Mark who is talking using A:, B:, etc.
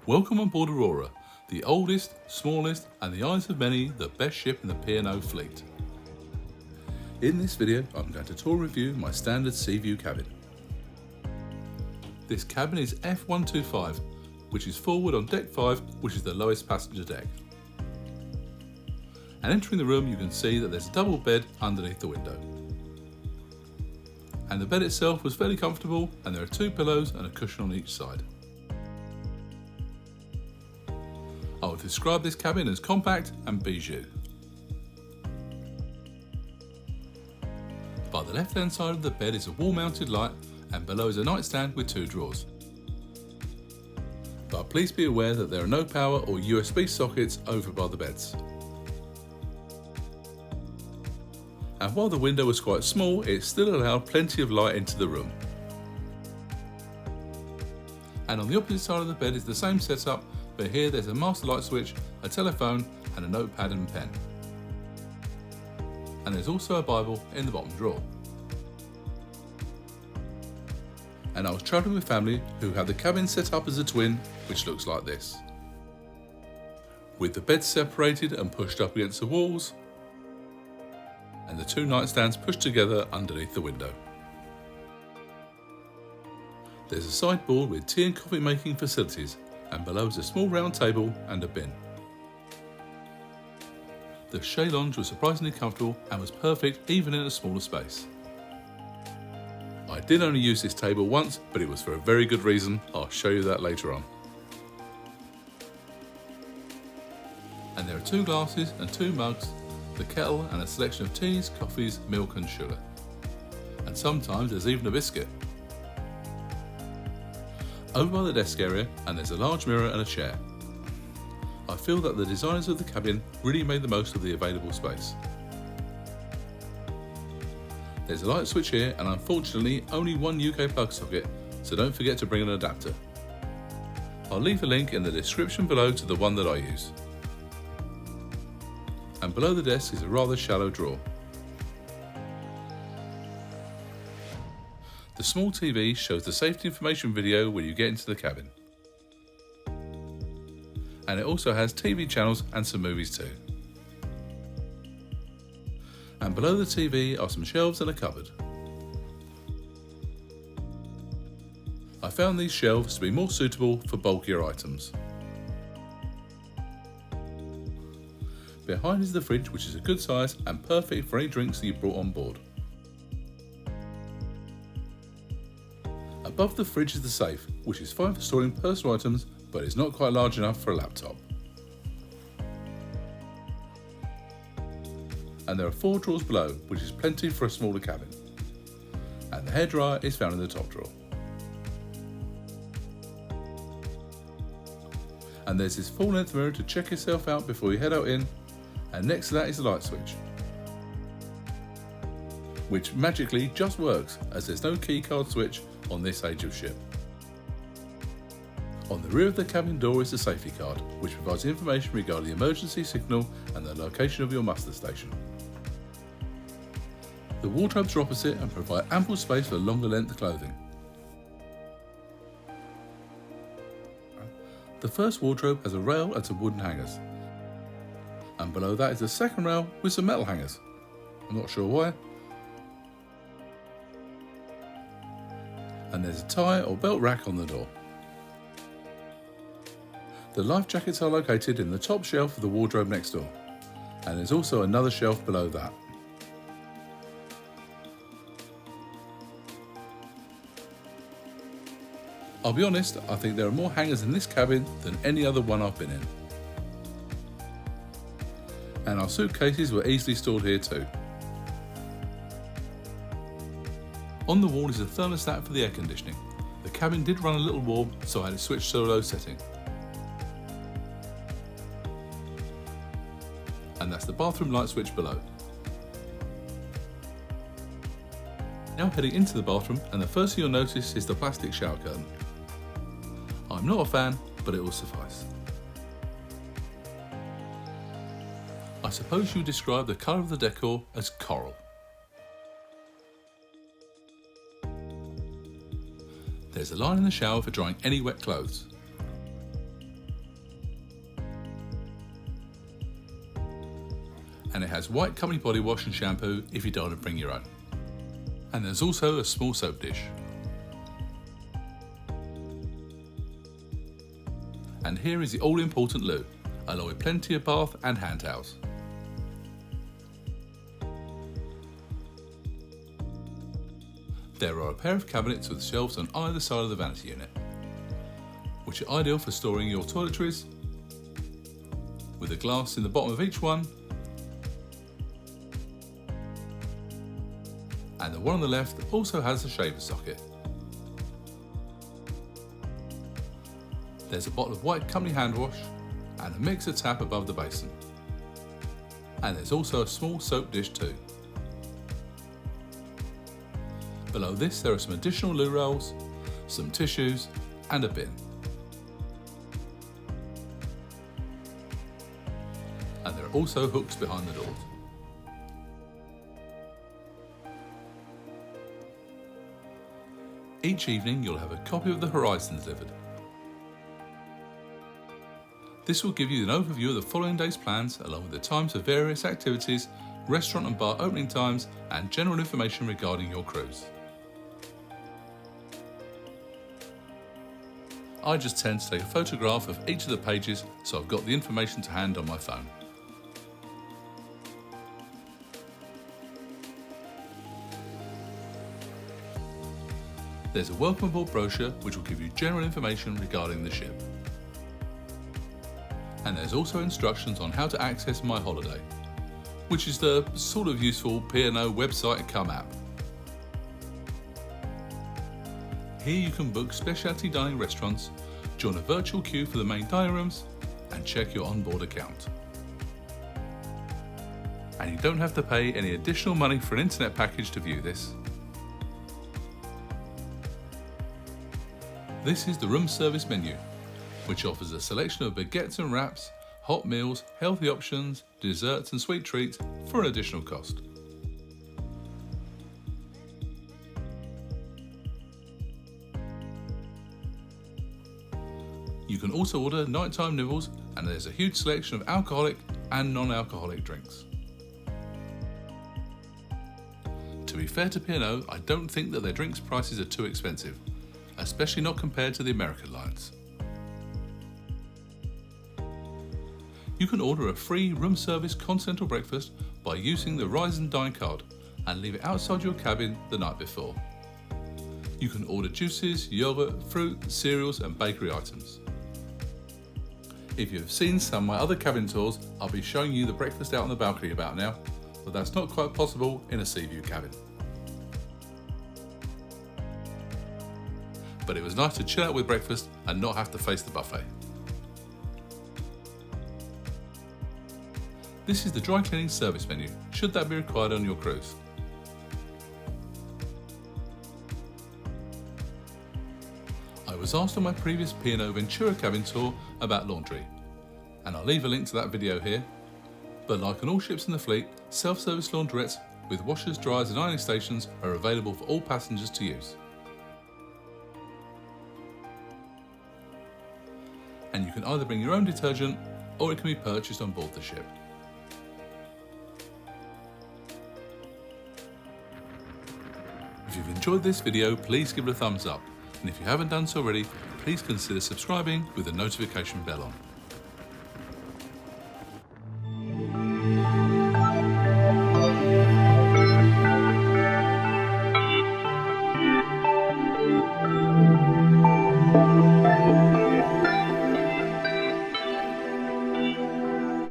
A: Welcome on board Aurora, the oldest, smallest and the eyes of many, the best ship in the P&O fleet. In this video I'm going to tour review my standard Seaview cabin. This cabin is F125, which is forward on deck 5, which is the lowest passenger deck. And entering the room you can see that there's a double bed underneath the window. And the bed itself was fairly comfortable, and there are 2 pillows and a cushion on each side. I would describe this cabin as compact and Bijou. By the left hand side of the bed is a wall mounted light, and below is a nightstand with 2 drawers. But please be aware that there are no power or USB sockets over by the beds. And while the window was quite small, it still allowed plenty of light into the room. And on the opposite side of the bed is the same setup, but here there's a master light switch, a telephone and a notepad and pen. And there's also a Bible in the bottom drawer. And I was travelling with family who had the cabin set up as a twin, which looks like this. With the beds separated and pushed up against the walls, and the 2 nightstands pushed together underneath the window. There's a sideboard with tea and coffee making facilities, and below is a small round table and a bin. The chaise lounge was surprisingly comfortable and was perfect even in a smaller space. I did only use this table once, but it was for a very good reason. I'll show you that later on. And there are 2 glasses and 2 mugs, the kettle and a selection of teas, coffees, milk and sugar. And sometimes there's even a biscuit. Over by the desk area, and there's a large mirror and a chair. I feel that the designers of the cabin really made the most of the available space. There's a light switch here, and unfortunately only 1 UK plug socket, so don't forget to bring an adapter. I'll leave a link in the description below to the one that I use. And below the desk is a rather shallow drawer. The small TV shows the safety information video when you get into the cabin. And it also has TV channels and some movies too. And below the TV are some shelves and a cupboard. I found these shelves to be more suitable for bulkier items. Behind is the fridge, which is a good size and perfect for any drinks that you brought on board. Above the fridge is the safe, which is fine for storing personal items, but is not quite large enough for a laptop. And there are 4 drawers below, which is plenty for a smaller cabin. And the hairdryer is found in the top drawer. And there's this full-length mirror to check yourself out before you head out in, and next to that is the light switch, which magically just works as there's no keycard switch on this age of ship. On the rear of the cabin door is the safety card, which provides information regarding the emergency signal and the location of your muster station. The wardrobes are opposite and provide ample space for longer length clothing. The first wardrobe has a rail and some wooden hangers. And below that is the second rail with some metal hangers. I'm not sure why. And there's a tie or belt rack on the door. The life jackets are located in the top shelf of the wardrobe next door. And there's also another shelf below that. I'll be honest, I think there are more hangers in this cabin than any other one I've been in. And our suitcases were easily stored here too. On the wall is a thermostat for the air conditioning. The cabin did run a little warm, so I had it switched to a low setting. And that's the bathroom light switch below. Now heading into the bathroom, and the first thing you'll notice is the plastic shower curtain. I'm not a fan, but it will suffice. I suppose you describe the colour of the decor as coral. There's a line in the shower for drying any wet clothes. and it has white company body wash and shampoo if you don't want to bring your own. And there's also a small soap dish. And here is the all-important loo, along with plenty of bath and hand towels. There are a pair of cabinets with shelves on either side of the vanity unit, which are ideal for storing your toiletries, with a glass in the bottom of each one, and the one on the left also has a shaver socket. There's a bottle of white company hand wash and a mixer tap above the basin. And there's also a small soap dish too. Below this there are some additional loo rolls, some tissues and a bin. And there are also hooks behind the doors. Each evening you'll have a copy of the Horizon delivered. This will give you an overview of the following day's plans along with the times of various activities, restaurant and bar opening times and general information regarding your cruise. I just tend to take a photograph of each of the pages so I've got the information to hand on my phone. There's a welcome aboard brochure which will give you general information regarding the ship. And there's also instructions on how to access My Holiday, which is the sort of useful P&O website come app. Here you can book specialty dining restaurants, join a virtual queue for the main dining rooms and check your onboard account. And you don't have to pay any additional money for an internet package to view this. This is the room service menu, which offers a selection of baguettes and wraps, hot meals, healthy options, desserts and sweet treats for an additional cost. You can also order nighttime nibbles and there's a huge selection of alcoholic and non-alcoholic drinks. To be fair to P&O, I don't think that their drinks prices are too expensive, especially not compared to the American lines. You can order a free room service continental breakfast by using the Rise and Dine card and leave it outside your cabin the night before. You can order juices, yogurt, fruit, cereals and bakery items. If you have seen some of my other cabin tours, I'll be showing you the breakfast out on the balcony about now, but that's not quite possible in a Seaview cabin. But it was nice to chill out with breakfast and not have to face the buffet. This is the dry cleaning service menu, should that be required on your cruise. I was asked on my previous P&O Ventura cabin tour about laundry, and I'll leave a link to that video here, but like on all ships in the fleet, self-service laundrettes with washers, dryers and ironing stations are available for all passengers to use. And you can either bring your own detergent or it can be purchased on board the ship. If you've enjoyed this video, please give it a thumbs up, and if you haven't done so already, please consider subscribing with the notification bell on.